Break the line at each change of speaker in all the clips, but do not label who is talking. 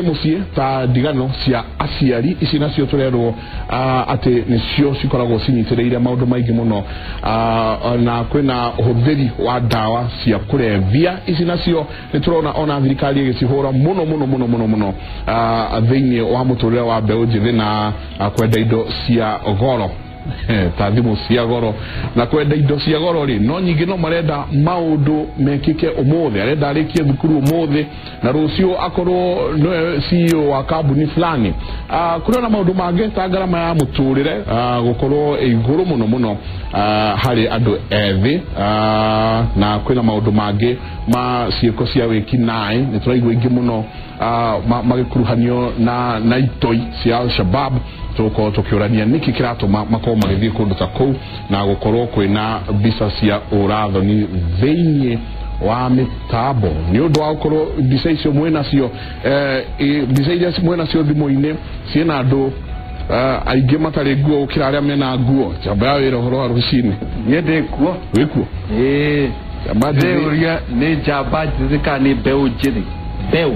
Musie ta digano cia aciari ici nacio turerwo ati nicio cikoragwo cinyitiriire maundu maingi muno na kwina uhuthiri wa dawa cia kurevia ici nacio niturona ona thirikari igicihura muno thiini wa muturire wa mbeu njithi na kwenda indo cia goro ta thimu cia goro na kwenda indo cia goro ri no nyingi no marenda maundu mekike umuthe arenda arikie thukuru umuthe na rucio akorwo CEO wa kambuni fulani kuna na maundu mange ta garama ya muturire gukorwo iguru muno hari andu ethi na kwina maundu mange ma ciiko cia wiki nai nituraigwa ingi muno magikuruhanio na itoi cia Al-Shabaab tukiurania niki kiratuma makoma magithii kundu ta kou na gukorwo kwina bisa cia urathoni thiini wa mitabo ni undu wa gukorwo bisa icio mwena cio bisa iria mwena cio thimu-ini ciina andu aingi matari nguo gukira aria mena nguo jamba ya wira horo rucini
yende kuo
wikuo
maderia ne jamba zika ni beu jini beu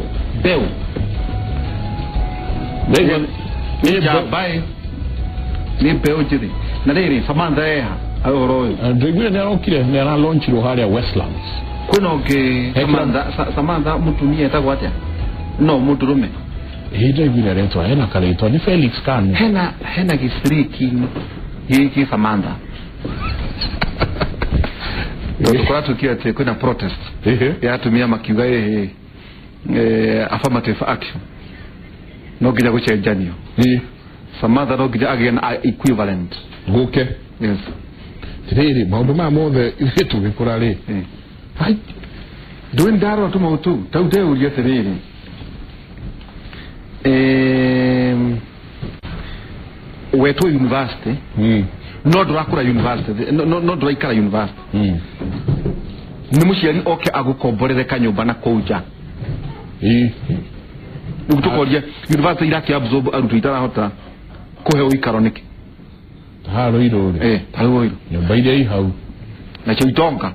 ni jamba ni beu jini na riri Samantha eha ahoro
ndiguo ne arokire ne ara launch ro haria Westlands
kuno ke Samantha mutumia etagwo atia no muturume
hide vile reto hena kaleto ni Felix Khan
hena kisiriki hiki Samantha tukora tukia te kuna protest ya tumia makiuga affirmative action no gija gucenjanio Samantha no gija again equivalent
guke
yes
tiriri maundu ma mothe itu gikurari
hai doing daro tu mautu taute uria tiriri wetu university no drakura university no draikara university ni muciari oke agukomborere kanyumba na kouja utukoria university iraki absorb arutu itarahota kuhe uikaro niki
haro irore
haro iro
nyumba iria ihau
na cyo itonga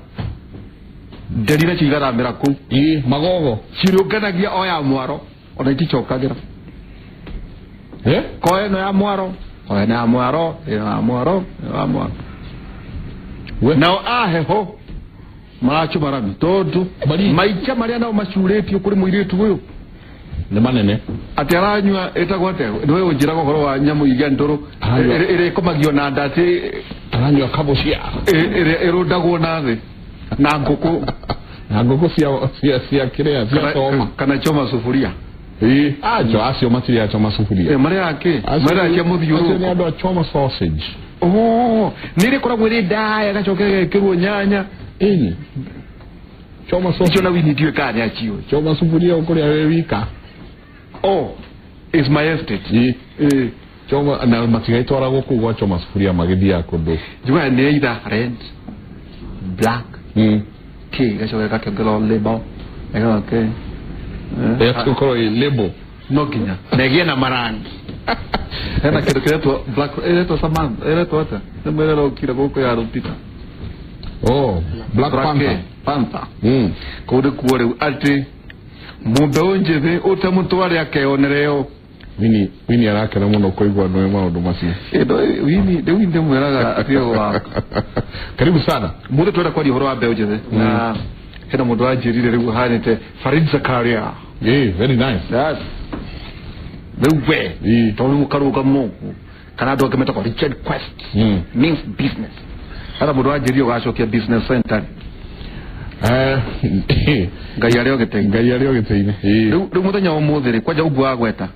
derira cigara miraku
magogo
cirunganagia oya mwaro ona iticokagira koe no ya mwaro oya na mwaro now aheho marachu marami tondu maicha maria nao macuretio kuri muiritu uyu
ni manene
ati aranywa etagwate niwe unjira gokoro wa nyamu igia ndoro ire komagio na ndati
aranywa kabocia
erondagwo na thi na nguku
cia kirea cia toma
kana choma sufuria
ajo acio matiria choma sufuria
maria ake maria muthiuru
acio ni andu a choma sausage
nire kora mwiri daya gacoke kirwo nyanya
choma sausage
na wini diwe kanya achio
choma sufuria ukuria we wika
is my estate
choma na matigaitwara guku gwa choma sufuria magithia kundu
jua ni either red black gacoke gakengelo label okay
kukoro label
no kinya negie na marangi hena kitu kiretwa black eretwa Samantha eretwa hata nemerero kira goko ya rupita
Black Panther
kode kuore ati mumbe onjeve utamutware akeonereo
wini arakena muno kuigwa no maundu macio
wini de mweraga atio wa
karibu sana
mundu twenda kwa horo wa mbeu njeve na hena mundu ajirire rigu hanite Farid Zakaria
very nice
yes we tolu mukaruka mu kana ndo kemeta kwa Richard Quest means business hata mundu ajirire gacokia business center ngaiareo giteine riu muthenya umuthiri kwaja ubu agweta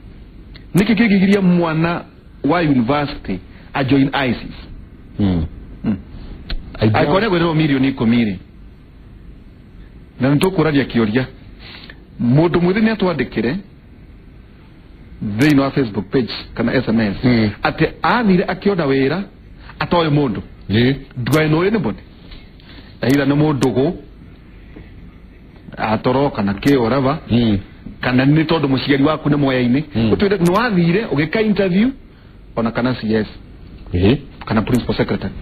niki kigigiria mwana wa university a join ISIS aikone gwero milioni 10 na ntukuraria kioria mundu mwithini atwandikire thini wa Facebook page kana SMS ati athire akionda wira atoye mundu ndwaino ni bone aira na mundugo atoroka na kiorava kana ni tondu muciari waku ni moya-ini utwire no athire ugika interview ona kana CS kana principal secretary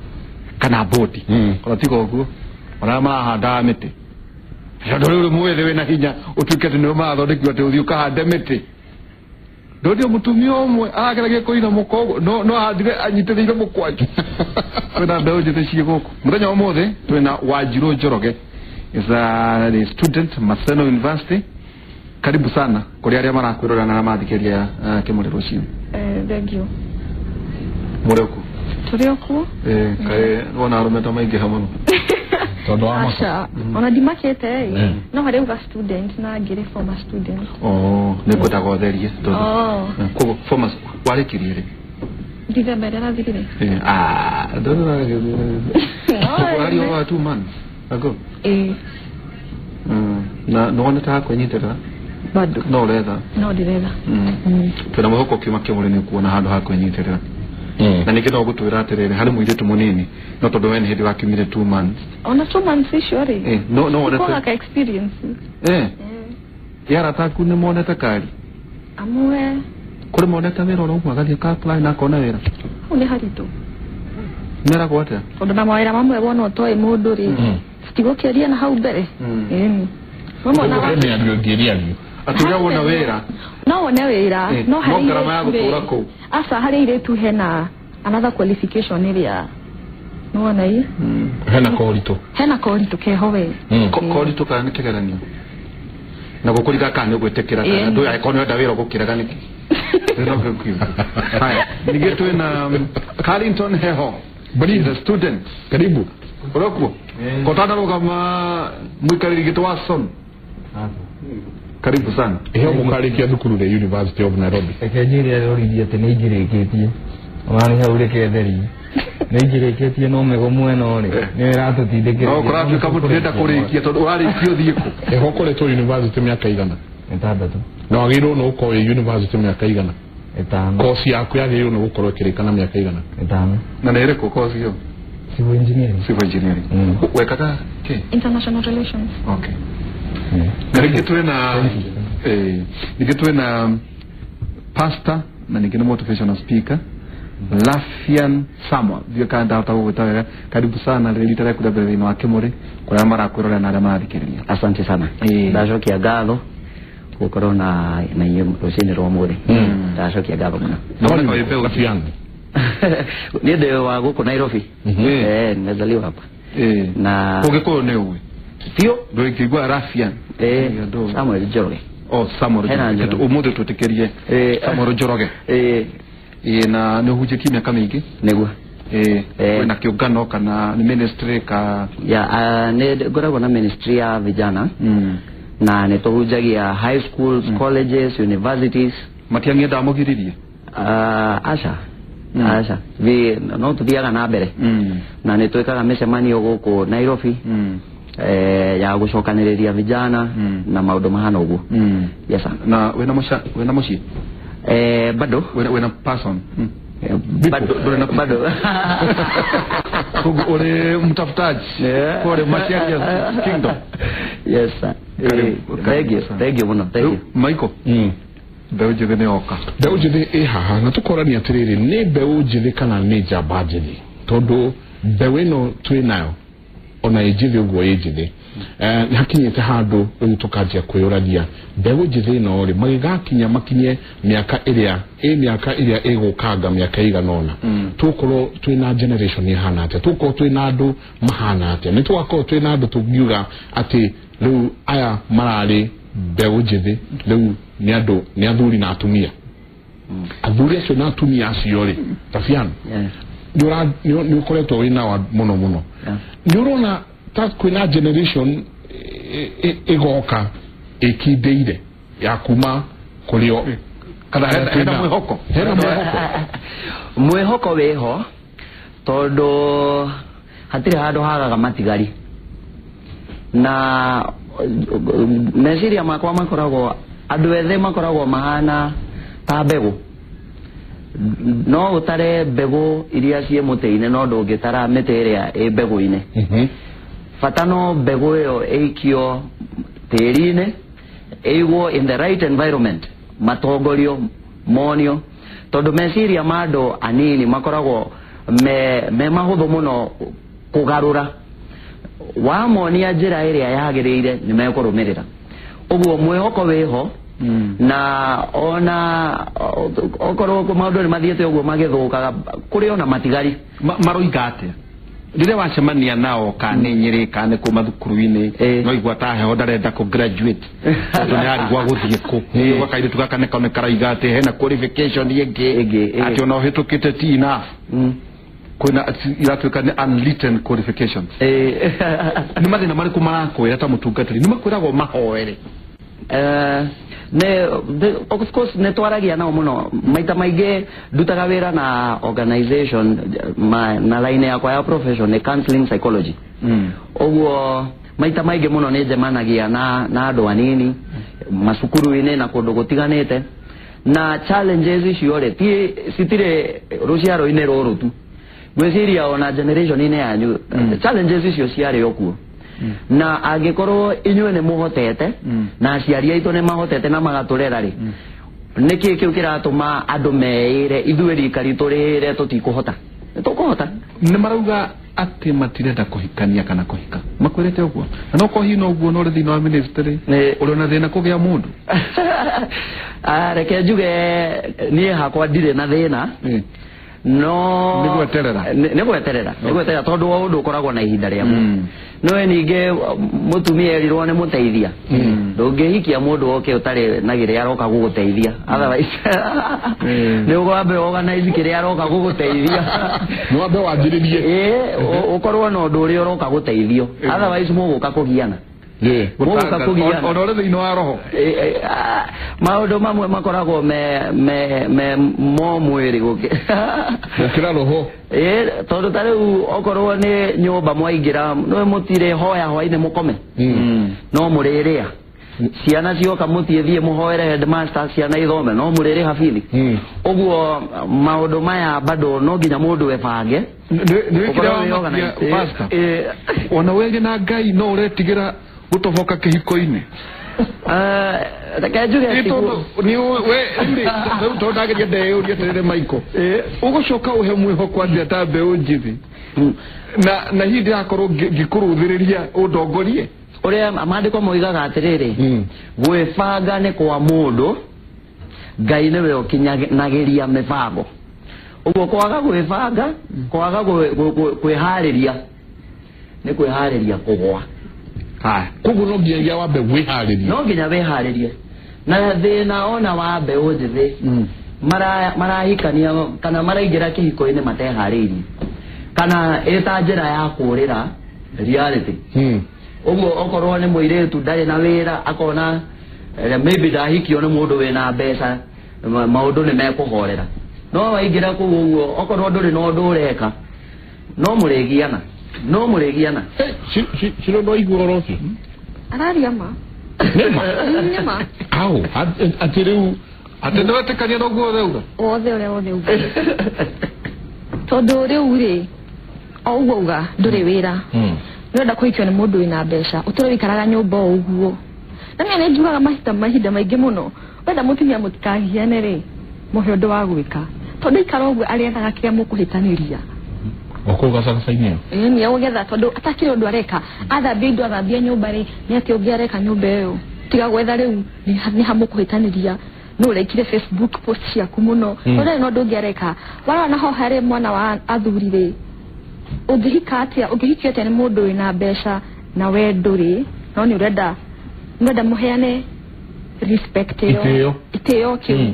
kana board ona tiko guo ona mahanda miti ndio mwele we na hinya utuke no mathondeki ati uthi ukahande miti ndio mutumia omwe agerage koina mukogo no adire anyitiriire mukwaji kwenda mbeo jete cigoko muthenya wa mothe twina Wanjiru Njoroge is a student Maseno University. Karibu sana kuri aria marakwirora na mathikeria kimuriro cio.
Thank you.
Mureku
Turioku
kai wona arumeta maingi hamuno
todo ama
Asha ona dimakete no hari uga student na ngire former student.
Niko tagotherie todo ko former wale kirire
Dive berera zikire
dono na wali wa 2 months ago na no ona ta kwenyitera
bado
no letha tuna muhoko kiuma kimure ni kuona handu ha kwenyitera na nikino gutwira atirire hari muiretu munini no todo wen hindi wakimire 2 months
ona 2 months sure
no ona
ta experience
yara ta kunne moneta kali
amwe
kuri moneta wira no mwagathie ka apply na kona wira
uni harito
mera kwata
ondo na mawira mamwe wona toy mundu ri stigokeria na hau mbere mama na
wani aliogeria
aturia wona wira
no wona wira no hari
ngarama ya gutura ko
asa hari ile tu hena another qualification area no wona hii hena korito kehowe
korito kana tegerani na gukurika kana gwetekera kana ndo ya ikono ya wira gukira kana ki ndio kwa haya nigetu na Carlington Heho but is a student
karibu
Oroko kotana kama mwikariri gitu Watson karibu sana
eho mukarikia thukuru ya University of Nairobi
ekenjiri aroririe ati nigireketie omani haureke theri nigireketie no mego mwena ori ni ratutindikira
no kurafi kama turenda kurikia tondu urari kio thiiko
eho koleto university miaka igana
6
no agiro no uko university miaka igana
5
kosi yaku yagiro no ukorwo kirikana miaka igana
5
na nere ko kosi yo
civil engineering
wekata ke
international relations
okay Nikitwe na pastor na nikina motivational speaker Lafian Samuel vyo kanda hata uwetaga karibu sana lelitara kudabele ino akimure kwa mara kwirora na mathikiriria.
Asante sana ndacokia ngatho gukorwo na rucini rwa muri ndacokia ngatho muno
naona kwa ipe Lafian
ni de wa guko Nairobi nimezaliwa hapa na
ungekuwa ni uwe
tio
ndo ikigwa Lafian
Samuel Njoroge
Samuel Njoroge umude tutekerie Samuel Njoroge na ne hujeti miaka mingi
negwa
na kiungano kana ni ministry ka
ya ne goragwo na ministry ya vijana na ne tohujagia high schools colleges universities
matiangia ndamugiririe
asha vi no tuthiaga na mbere na ne twekaga mĩcemanio gũkũ Nairobi ya gucokanĩrĩria vijana na maundu mahana uguo yes
na wena muci
bado
wena person
bado
ule mtafutaji kwa Matiang'i Kingdom
yes sir thank you muno thank you
Michael Mbeu jithi ni oka
mbeu jithi haha na tukorania atiriri ni mbeu jithi kana ni njamba jithi tondu mbeu ino twinayo ona ejithi uguo ejithi hakinyite handu riu tukanjia kwiyuragia mbeu jithi no ri magigakinya makinye miaka iria igukanga miaka iganona tukorwo twina generation ihana ate tukorwo twina andu mahana ate ni tukorwo twina andu tungiuga ati riu aya marari mbeu jithi riu ni athuri na atumia athuri acio na atumia acio ri tafiano ni ukoretwo wina wa muno ni urona ta kwina generation igoka ikindeire ya kuma kulio
kana hena
mwihoko weho tondu hatire handu hagaga matigari na meciria makwa makoragwo andu ethe makoragwo mahana ta mbegu no utare mbegu iria cie muteine no ndungitara mite iria i mbegu-ine fatano mbegu iyo eikio tirine eigwo in the right environment matongorio monio tondu meciria mando anini makoragwo me mahuthu muno kugarura wa monia njira iria yagiriire ni mekurumirira uguo mwihoko wiho na ona okoro ko maundu ni mathiete uguo magithukaga kuri ona matigari
maroigate rire wacemania nao kane nyiri kane ku mathukuru-ini no igwata heho ndarenda ku graduate to ni ari gwa guthie ku wakaire tukakane kone karaigate hena qualification yenge ati ona hitukite ti enough kuna iratuika ni unwritten qualifications ni mathina mariku marakwira ta mutungatiri ni makwiragwo mahoere
of course ne twaragia nao muno maita maige ndutaga wira na organization na line yakwa ya profession ne counseling psychology oguo maita maige muno ne jemanagia na andu anini masukuru-ini na kundu gutiganite na challenges icio re ti sitire ruciaro-ini ruru tu gwiciria ona generation-ini yanyu challenges icio ciari okuo na agikorwo inywe ne muhotete na aciari aitu ne mahotete na magaturera ri niki kiu kiratuma andu meire ithuĩ rikari turire tutikuhota tukuhota
ni marauga ati matirenda kuhikania kana kuhika makwirete uguo no kohino uguo no thina wa ministry uri na thina kugia mundu
reke njuge nie hakwa ndire na thina no nigweterera tondu undu ukoragwo na ihinda riamo no ninge mutumia erirwo ne muteithia ndungihikia mundu oke utari na gire aroka guguteithia otherwise ni ugombe organize kire aroka guguteithia
no wambe wangiririe
ukorwo no ndu uri uroka guteithio otherwise muguka kugiana muguka kugiana
onore thino wa roho
maundu mamwe makoragwo me mo mwiri
gukira roho
tondu tariu okorwo ni nyumba mwaingira no mutire hoya hwaine mukome no muriria ciana cioka mutie muhoere headmaster ciana ithome no muriri habithi uguo maundu maya bado no nginya mundu ebange
ni pastor ona wege na Ngai no uretigira gutoboka kihiko-ini
rekajuge
ni we to ndageria ndeyuria tere Michael ugucoka uhe mwihoko atia ta mbeu njithi na hindi yakorwo ngikuruthiriria udongorie
uria amandiko moigaga atiriri gwibanga ni kwa mundu Ngai niwe ukinyanagiria mibango uguo kwaga gwibanga kwaga kwihariria ni kwihariria kugwa
kugu no nginya wambe wiharirie
no nginya wiharirie na thina ona wambe unjithi marahikania kana maraingira kihiko-ini mateharirie kana eta njira ya kurira reality uguo okorwo ni muiretu ndari na wira akona maybe ndahikio ni mundu wina mbeca maundu ni mekuhorera no waingira kuguo okorwo nduri no ndureka no murigiana
shiro no igoro rosi
araria ma nema
au atiriu
atendete kanya no guo theuga
othe tondu riu ri ouga nduri wira nenda kuikio ni mundu wina mbeca utore wikaraga nyumba uguo na nene njugaga mahinda maingi muno wenda mutumia mutikahiane ri muhe undu wa gwika tondu ikara uguo ariethaga kiria mukuhitaniria
okuga sakasaini
ni ugetha tondu atakire undu areka athambia indo athambia nyumba ri ni ati ungiareka nyumba iyo tiga gwetha riu ni hamukuhitaniria no rekire Facebook post ciaku muno ore no ndungiareka wala naho hari mwana wa athuri ri ungihika atia ungihikia atia ni mundu wina mbeca na we nduri no ni urenda muheane respect itio kiu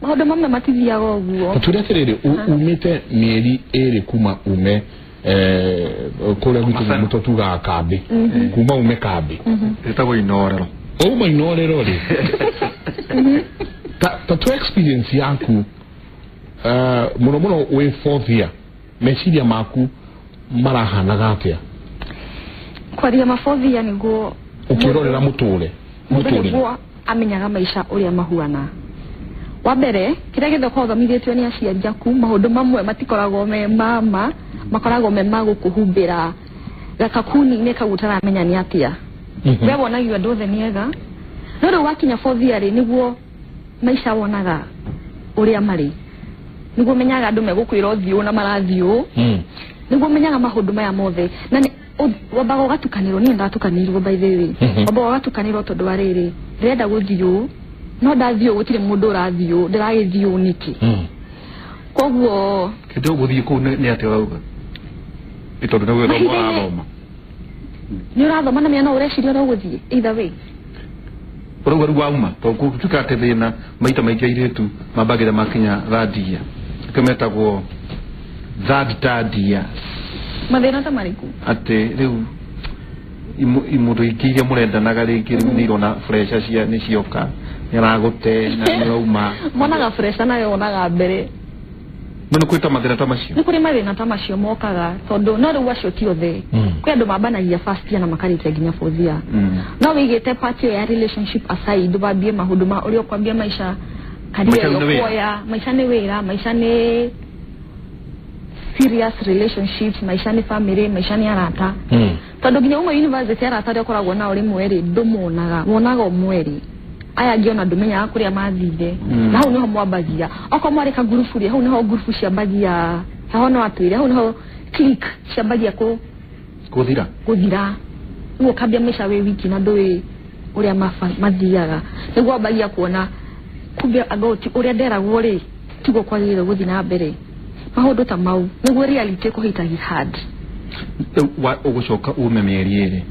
maundu mamwe matithiaga uguo
tureterere umite mieri eri kuma ume kule gwitu mutotuga kambi kuma ume kambi
etagwo inorero
uma inorero ri ta tu experience yaku muno we fourth year meciria maku marahanaga atia
kwaria mafothia niguo
ukirorera muture
niguo amenyaga maisha uria mahuana wabere kiria githoko thomithitio ni aciari aku maundu mamwe matikoragwo me mama makoragwo me magukuhumbira gakakuni ne kagutara amenya ni atia we wonagio andu othe niega no ri wakinya fothia ri niguo maisha wonaga uria mari niguo menyaga andu megukwira uthio na marathio niguo menyaga maundu maya mothe na wabaga gatukanirwo ni ndatukanirwo by the way wabaga gatukanirwo tondu wa riri renda guthio no ndathio gutire mundu urathio ndiragithio niki koguo
kido guthio ku ni ati urauga itondo no thoma
ni urathoma na miana ureciria uraguthie either way
urauga ruauma to kutuka ati thina maita maiki airetu mabagira makinya thadia kemetagwo thadtadia
mathina ta mariku
ati riu imundo ikiria murendanaga ringi riu ni irona fresha cia ni cioka niragute na nirauma
monaga fresha nayo onaga mbere
no kwita mathina ta macio
ni kuri mathina ta macio mokaga tondu no riu acio ti othe kwi andu mabanagia first year na makarite nginya fourth year no wigite part ya relationship aside babie mahuduma uri okwambia maisha kadia yokoya maisha ni wira maisha ni serious relationships maisha ni family maisha ni arata tondu nginya uma university arata ri okoragwo na uri mweri ndumuonaga wonaga mweri aya ngiona ndumenya kuria mathinde na hau niho mwambagia oko mwareka group ri hau niho group cia mbagia hau no atwire hau niho click cia mbagia kuthira ngo kabia maisha we wiki na ndoi uria mathiaga niguo mbagia kuona kumbe agoti uria nderagwo ri tigo kwagire guthi na mbere maundu ta mau niguo reality kuhita hard
ugucoka ume mieri iri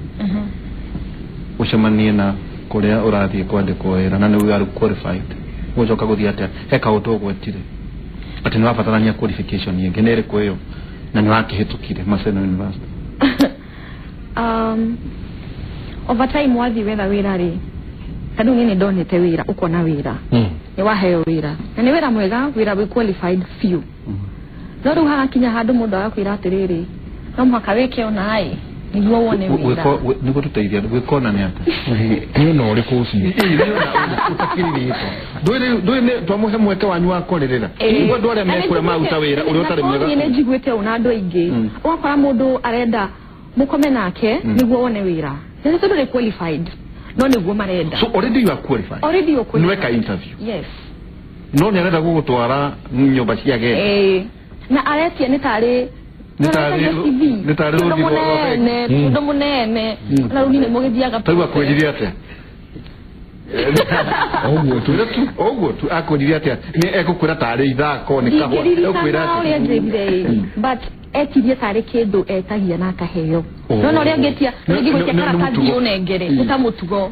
ucemanie na kuria urathie kwandikwo wira na ni are qualified ugucoka guthia atia heka utogwetire ati ni wabatarania qualification yengi nere kweyo na ni wakihitukire Maseno University
over time wathi wetha wira ri tadu ni ndonete wira uko na wira ni waheo wira na ni wira mwega wira we qualified few no hakinya handu mundu agakwira atiriri no mwaka weke ona ai niguo wone wira
niguo tuteithia gwikona ni ata
ni no uri kuci
ni ona utakiriri ito ndoi ne twamuhe mweke wanyu wa korerera niguo ndore mekure mauta wira uri utari mwega
ni njiguite ona andu aingi wakora mundu arenda mukome nake niguo wone wira ni tondu ni qualified no niguo marenda
so already you are qualified
already you are qualified
nweka interview
yes
no ni arenda gugutwara nyumba cia gete
na aretia ni tari ndo munene na runi ni mugithiaga
taiwa kwiriria atia oguo tu akwiriria atia ni ekukwira tari ithako ni kahwa
ekwira atia but etirie tari kindu etagia na kaheo no ria ngetia ngi gwetia karatathi unengere utamutugo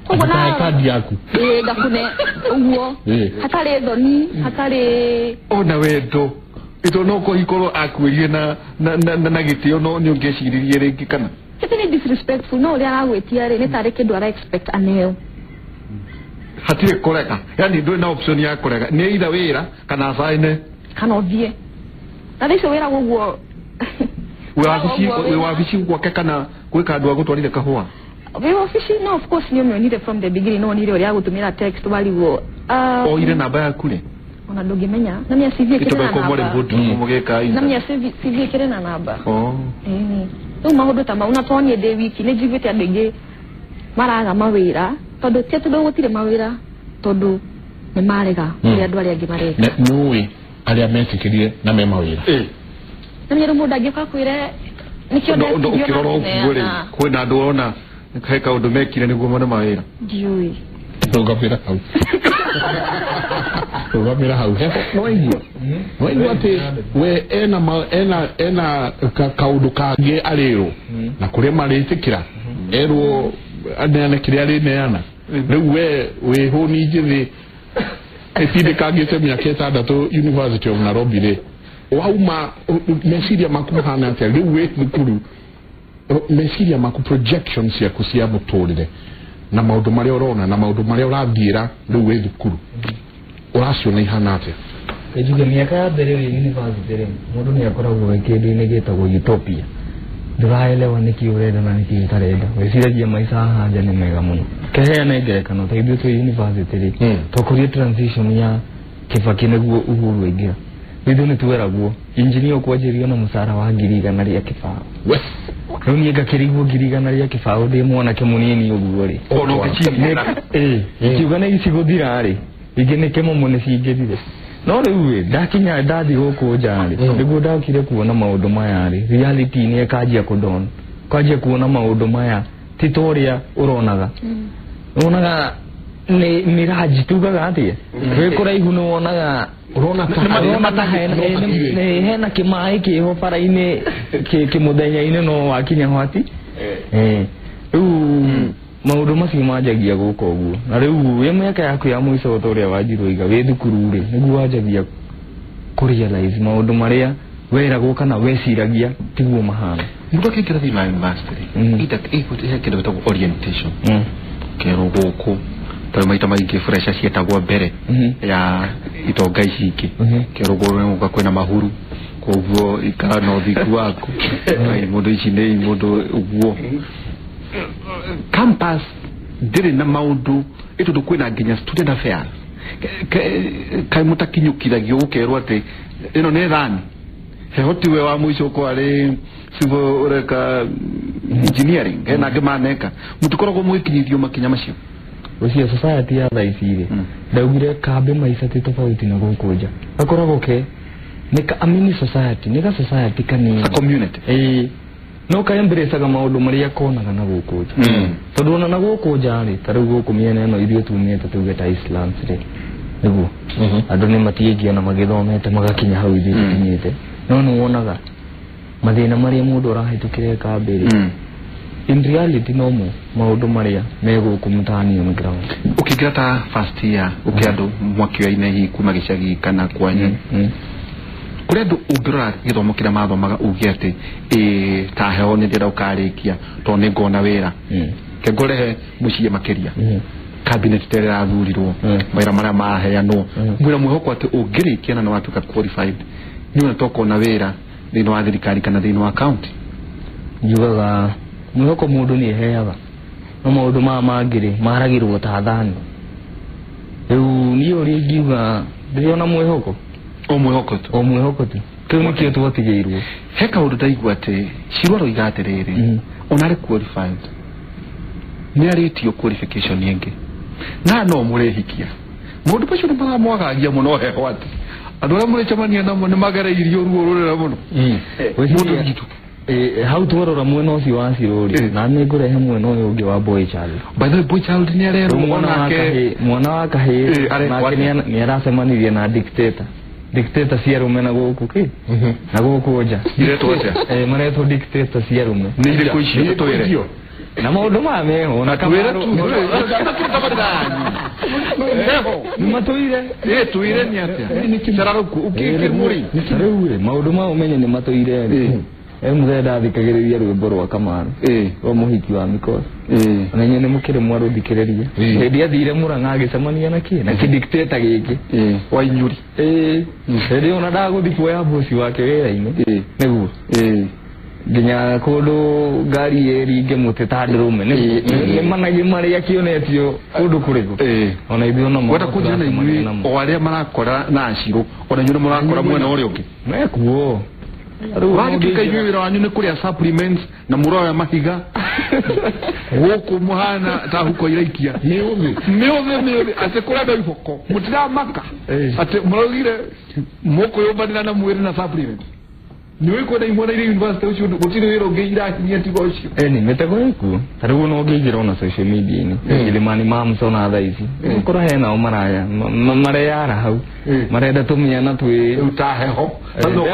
kogo na
kadi yaku
ngakune uguo hatari thoni hatari
ona wendo ito no ko ikoro akwirie na gitio no ni ungeciririe ringi kana
kiti ni disrespectful no ria agwetia ri ni tari kindu ara expect aneo
hatire koreka yani ndo na option ya koreka ni either wira kana saine
kana othie na thiso wira guguo
we wabici gwake kana gwika andu agutwarire kahua
we wabici no of course ni onire from the beginning no nire ria gutumira text waliguo
o ile namba ya kule
ona ndungimenya na mia CV kire na
namba
na mia CV kire na namba no maundu ta mauna tonie de wiki ne jigwete andege maraga mawira tondu tie tondu gutire mawira tondu ni marega ria andu aria angi marega
nui aria metikirire na me mawira
na mero mundu agioka kwire nikio
ndo ukiroro ukugure kwina andu ona heka undu mekire niguo mone mawira
ndiui
ndogamira hau ndogamira hau no igua ati we ena kaundu kangi ariro na kuria maritikira erwo aneana kiria ari neana riu we honi njithi etinde kangite miaka 6 University of Nairobi ri wauma meciria maku mahana atia riu we thukuru meciria maku projections ya kusia muturire na maundu maria urona na maundu maria urathiira riu we thukuru uraciona ihana atia
ejuge miaka ya mbere university ri mundu ni akoragwo kindu-ini gitagwo utopia ndiraelewa niki urenda na niki utarenda weciragia maica haha nja ni mega muno keheana ngerekano ta ithuĩ twĩ university ri twakurie transition ya Kibaki niguo Uhuru aingira ithuĩ nĩ tweragwo engineer kwanjĩrio na mũcara wa 100 ria kĩbaũ rĩu niĩ ngakĩrigwo 100 ria kĩbaũ ndĩ mwanake mũnini ũguo ri ikiuga nĩ icigũthira ri ingĩ nĩ kĩmomo nĩ cingĩrire no rĩu ndakinya ndathi gũkũ nja ri nĩguo ndakire kuona maũndũ maya ri reality nĩ ĩkanjia kũndona kwanjia kuona maũndũ maya ti toria uronaga Unaga ni miraji tugaga atia we kuraihu no wonaga
urona
ta hena kimai kiho bara-ini kimuthenya-ini no wakinya hwati maundu macio manjagia guka uguo na riu we miaka yaku ya mwico uria wanjirwo iga wi thukuru ri niguo wanjagia kurealize maundu maria weragwo kana weciragia tiguo mahana
mundu akikira thi ma university ita kindo gitagwo orientation kero guku tari maita maingi fresha cietagwo mbere ya itonga ici ingĩ kĩrũgũrũ ũga kwĩna mahuru koguo ikara no thiku waku mũndũ ici nĩ mũndũ ũguo campus ndĩrĩ na maũndũ ĩtondũ kwĩna nginya student affairs kai mũtakinyũkithagio gũkerwo atĩ ĩno nĩ thani heho tiwe wa mũico kwarĩ civil ureka engineering hena angĩ maneka mũtikoragwo mwĩkinyithio makinya macio
ucia society ya thaicire ndaugire kambe maica ti tofauti na gukunja akoragwo ke nika amini society nika society kanini
community
no ka embrace maundu maria konaga na gukunja tondu na gukunja ri tariu guku miena no irio tumete tuge ta Islam ri niguo andu ni matiengia na magithomete magakinya hau ithi kinyite no no wonaga mathina maria mundu arahitukire kambe ri in reality no maundu maria meguku mutani on ground
ukigira ta first year ukiandu mwaki wa ine kuma gicagi kana kwanye kuri andu ungirora githomo kira mathomaga ugi ati ta heho ni ndira ukarikia to ni ngona wira kegorehe mucie makiria cabinet tere athurirwo maira maria maheanwo mwira mwihoko ati ungirikia na watuka qualified ni unatoka na wira thini wa thirikari kana thini wa county
yugaga mwihoko mundu ni heaga no maundu mangiri maragirwo ta thani riu ni uri ngiuga ndiriona mwihoko
o mwihoko
tu kiu nikio twatigirwo
he kaundu ndaigua ati cirwaro igatiriri onare qualified ni aritio qualification yengi na no murehikia mundu pacio ni maramwagagia muno heho ati andu aria murecemania namo ni magereirio ruo rurera muno mundu gitu
how tworora mwena ucio wa ciruri na ni ngurehe mwena uyu ungi wa boy child
by the boy child ni arero
mwana wa kahi na ni aracemanirie na dictator cia rume na guku ki na guku nja
direto atia
mareto dictator cia rume
ni ile kuishi toire
na maundu ma meho na
kamera tu
ni matoire
tuire ni atia ni kimararuku ukikirmuri
ni maundu ma umenye ni matoire muthe thikagiriria rwimbo rwa Kamaru rwa muhiki wa mikosi na nyene mukire mwaru thikiriria hindi athire Murang'a agicemania na kidictator giki
wa Inyuri
hindi ona ndaguthi kuoya bosi wake wira-ini niguo nginya kundu ngari eringe mutitari rume ni managi maria kionetio kundu kuriku ona ithuĩ ona
wenda kunjira na Inyuri o aria marakora na Acirũ ona nyune murakora mwena uria ungi
mekuo
Wagituka Inyuri wira wanyu ni kuria supplements na muroya mahiga woku muhana ta huko iraikia ni uthi ate kurada iboko mutira maka ate murogire moko yombanira na mwiri na supplements ni wiko na imwana ile university ucio gutire wira ungeira hinya tigo ucio
ni metego iku tarigu no ngeira ona social media ni ile mani mamsona thaici ukora hena o maraya mareyara hau marenda tumiana twi
utaheho no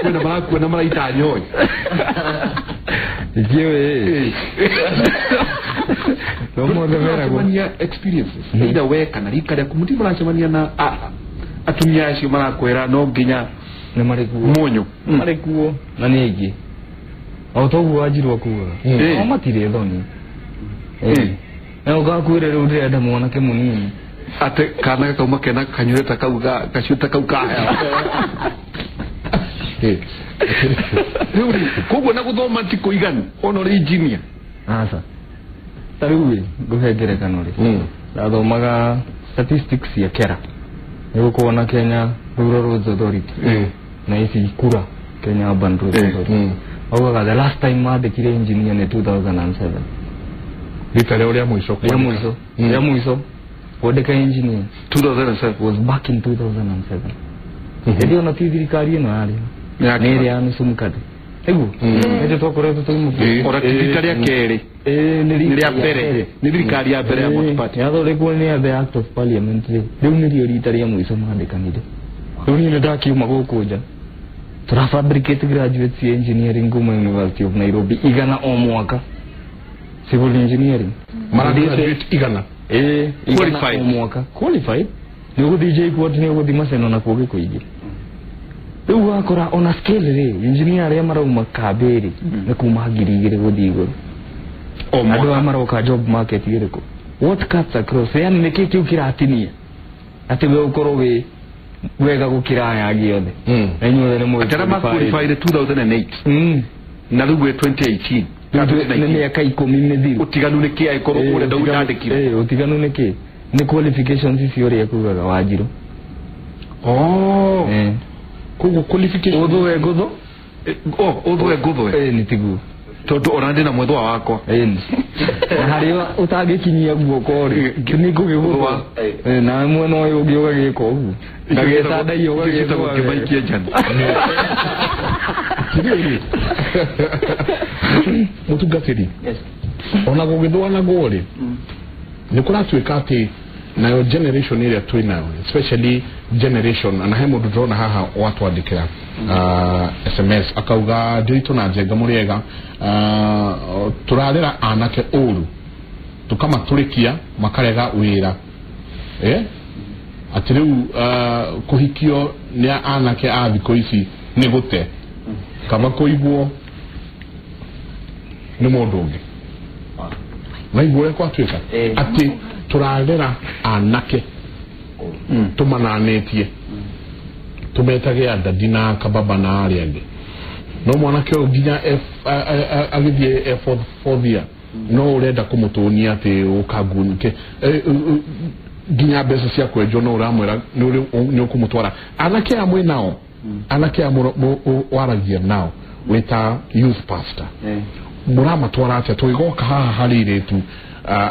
kwena baku na maraita nyoi
jiwe
no vera go experiences ida weka na rika ya kumutima na chamania na atumia acio marakwera no nginya
ni marikuo
munyu
marikuo na nigi autogu wajirwa kuga matire thoni na ugakwire riu ndirenda mwanake munini
ate kana kauma kena kanyureta kauga kashuta kaukaya koguo na guthoma ti kuigana ono ri engineer
asa tariu guhengere kanori ndathomaga statistics ya kera niguo kuona Kenya Rural Roads Authority na isi kura Kenya Urban Roads Authority oga the last time madekire engineer ni 2007
litale uria mwisho
ya mwisho kodeka engineer
2007
was back in 2007 ndio na thirikari ino ali ni ile anu sumukade ego ndio twakoretwo tumuki
ora kibita ria keri ni ria mbere ni thirikari ya mbere ya Multiparty
yathondekwo ni the Act of Parliament riu ni rio rita ria mwiso mandikanire riu ni ndakiuma guku nja tura fabricate graduates engineering kuma University of Nairobi igana o mwaka civil engineering
graduate igana
qualified
o mwaka qualified ni DJ Port ni guthima seno na kuge kuigi riu wakora ona scale ri engineer aria marauma kaberi na kuma ngiri guthi iguru o mwaka amaroka job market iriko what cuts across yani ni kitu kiratinia ati we ukoro we wega gukira ya giothe enyuothe ni mwe
tera ma qualified 2008 na riu 2018
ni aka 10 mithiru
utiganu ni kia ikoro kule ndandikire
utiganu ni ki ni qualifications icio ria kugaga Wanjiru
kugo qualification
udwe gutho
udwe gutho
ni tigu
tondu orandi na mwethwa wakwa
hariwa utagikinyia guoko ri ni kugigwa na mwena uyu ungi ugagika ugu ngageta ndai ugagita
gukibaikia jana
mutungatiri ona gugithwa na gori ni kuratwika ati nayo generation area twina especially generation ana hemo ndrona haha watu andikira SMS akauga ndito na njenga muriega turarera anake uru tukama turikia makarega wira atiriu kuhikio ni anake a thiko ici ni gute kama kuiguo ni mundu ungi naiguo kwa twika ati turarera anake tumananetie tumetage adadina kababa na ari ange no mwanake oginya agithie fourth year no urenda kumutunia ati ukagunike ginya besa cia kwenjo no uramwera ni ukumutwara anake amwe nao anake amwe waragia nao weta youth pastor muramatwara atia tuigoka haha hariretu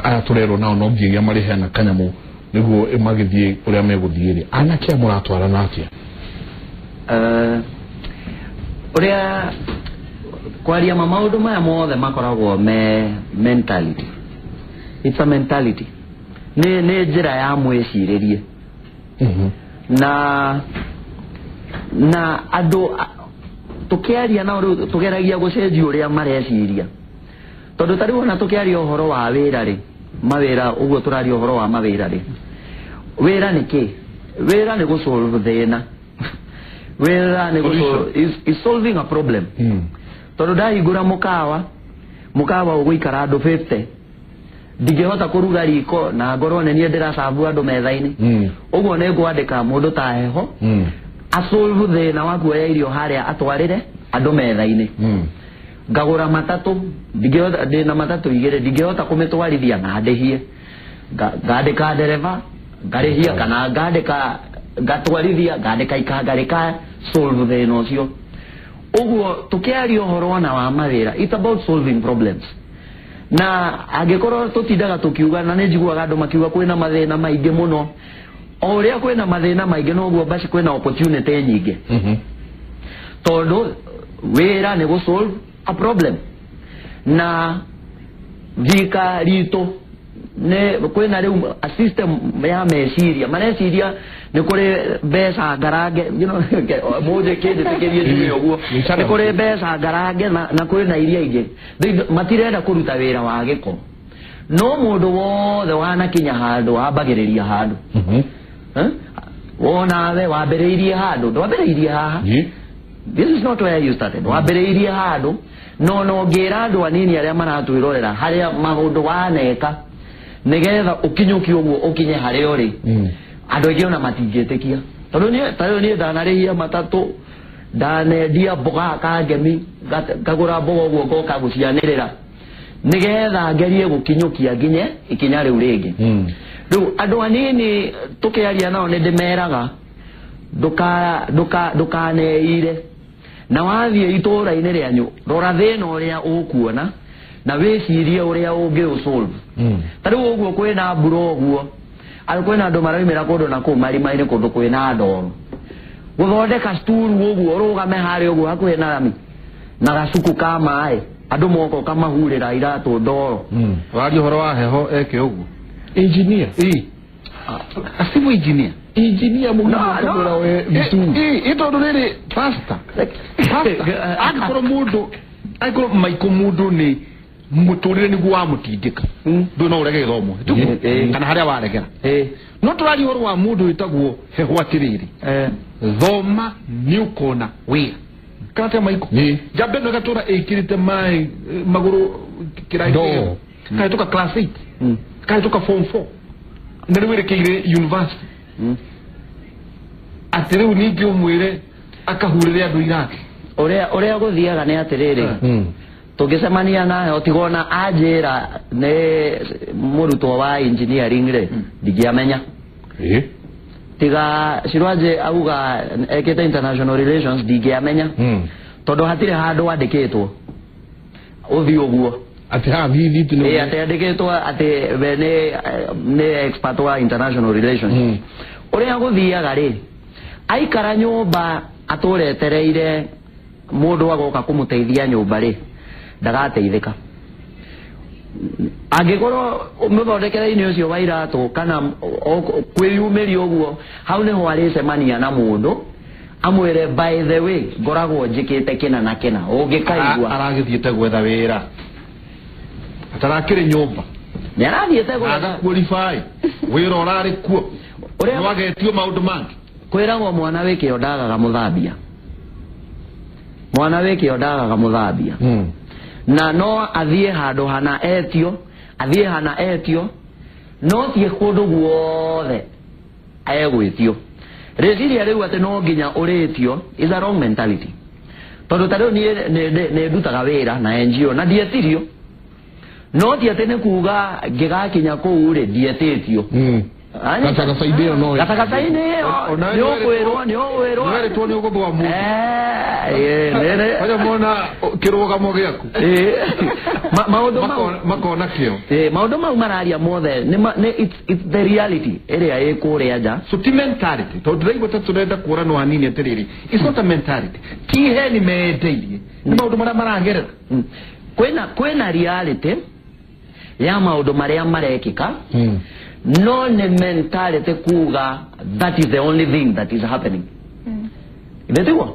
aya turero nao no nginya mari hena kanyamu niguo magithie uria meguthiire anake muratwara natia
uria kwaria maundu maya mothe makoragwo mentality it's a mentality ne njira ya mwiciririe na andu tukiaria na tugeragia gucenjia uria mareciria tondu tari wona tukiaria uhoro wa wira ri mawira uguo turaria uhoro wa mawira ri wira ni ki wira ni gusolve thina wira ni is solving a problem tondu ndaigura mukawa uguikara andu 50 ndigihota kuruga riko na ngorwo nenie ndiracabu andu methaini uguo ne ngwandika mundu ta heho asolve thina wa kuoya irio haria atwarire andu methaini ngagura matatu ndigihota ndina matatu igire ndigihota kumitwarithia na ndihie ngandika dereva ngarihia kana ngandika ngatwarithia ngandika ikangarika solve thina ucio uguo tukiaria uhoro na wa mawira it's about solving problems na agikorwo tutindaga tukiuga na njiguaga andu makiuga kwina mathina maingi muno o uria kwina mathina maingi no guo basi kwina opportunity nyingi tondu wira ni go solve a problem na vika rito ne kwina riu a system ya meciria mareciria ni kuri besa ngarange moje kende tekerie ni uguo ni kuri besa ngarange na kwina iria ingi matirenda kuruta wira wa giko no mundu wothe wana kinya handu ambagiriria handu wona we wambiriirie handu ndwambiriirie haha this is not where you started wambiriirie handu no ngira andu anini aria maratwirorera haria maundu waneka nigetha ukinyuki uguo ukinye haria uri andu aingi ona matingitikia tondu ni ndanarihia matatu ndanendia mboga kangemi ngagura mboga uguo ngoka gucianirira nigetha ngerie gukinyukia nginye ikinya riu ringi riu andu anini tukiaria nao ndimeraga ndukaneire na wathie itura-ini rianyu rora thina uria ukuona na wicirie uria ungi usolve tariu uguo kwina mbura uguo kwina andu maraimira kundu na kuu marima-ini kundu kwina ndoro guthondeka sturu uguo rugame hari uguo hakuhi na rami na gacuku ka maĩ andũ moko kamahurĩra iratũ ndoro
wari horo wa heho eke ugu
engineer
asimu engineer
mugana we bitu
ito ndorere pastor akoro mundu akoro maiko mundu ni muturire ni gwa mutindika ndona urege githomo kana haria waregera no turari horo wa mundu witagwo heho atiriri thoma ni ukona wia kate maiko jambe no gatura ikirite mai maguru kiraito kai toka class 8 kai toka form 4 ndari wire kire university atire unigi umwire akahurire andu irake
uria guthiaga ni atiriri tungicemania nayo otigona ajira ne murutwo wa engineering re ndigiamenya tiga Shirwaje auga ekete international relations ndigiamenya tondu hatire handu andikitwo uthi uguo
ati ha vivi tino
ati andikitwo ati ne expert wa international relations uria guthiaga ri aikara nyumba aturetereire mundu agoka kumuteithia nyumba ri ndagateithika angikoro muthondekere-ini ucio wa iratu kana kwiyumiria uguo hau niho aricemania na mundu amwire by the way ngoragwo njikite kina na kina ungikaigua
aragithiete gwetha wira atarakire nyumba
ni arathiete gwetha
qualify wira urari kuo uria wagetio maundu mangi
kwiragwo mwana wiki ondagaga muthambia na no athie handu hana etio no thie kundu guothe egwitio reciria riu ati no nginya uritio is a wrong mentality tondu tariu ni ndutaga wira na NGO na dietirio no diete ne kuga ngigakinya kuu ri dietitio
Gatagasaideo no
gatagasaideo ni okwirwo
were tuone ugo bwa mu wale mona kiroga mogiaku
maundu
makona kio
maundu mau mararia mothe it's the reality area ikuria ja
so ti mentality to ndiraigwa turenda kurano hanini atiriri it's not a mentality ti heni meendeirie ni maundu maragerera
kwena reality ya maundu maria marekika no ne mentality kuga that is the only thing that is happening Ibetiwa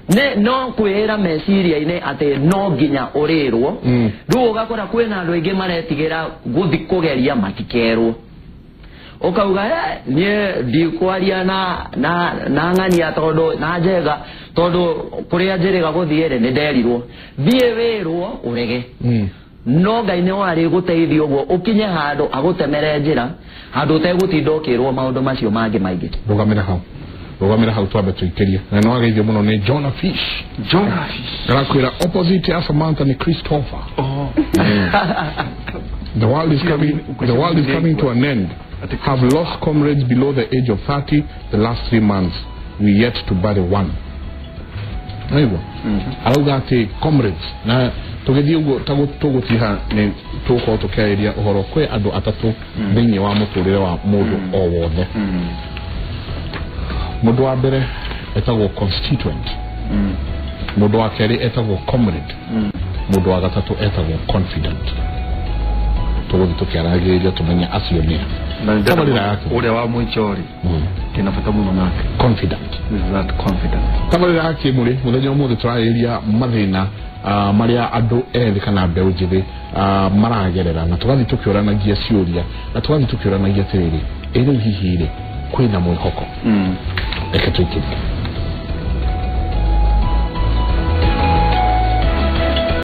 ne no kwera mesiria ine ate no ginya orirwo ndu gakora kwena andu ingi maretigira guthi kugeria matikerwo okauga nie ndikwaria na ng'ania tondu na njega tondu kuria njiriga guthiere ni nderirwo thie wirwo urege no Ngai ni wari guteithio guo ukinye handu agutemere njira handu utegutinda ukirwo maundu macio mangi maingi
rugamira hau twabe tuikiria na no ageithio muno ni Jonah Fish arakwira opposite ya Samantha ni Christopher the world is coming to an end. Have lost comrades below the age of 30 the last 3 months. We yet to bury one. Aigo arauga ati comrades na tugithii ugo tugutiha ni tuko tukeeria uhoro kwe andu atatu thini wa muturire wa mundu o wothe mundu wa mbere etagwo constituent mundu wa keri etagwo comrade mundu wa gatatu etagwo confident tuguthi tukiaragiria tumenya acio ni tabarira yake
ule wa mwichori kinafata muno nake
confident
is that confident
tabarira yake muri muthenya umwe turaeria mathina maria andu ethi kana mbeu njithi maragerera na tugathi tukioranagia ciuria na tugathi tukioranagia tiriri iri hihiri kwina mwihoko eke tuikirie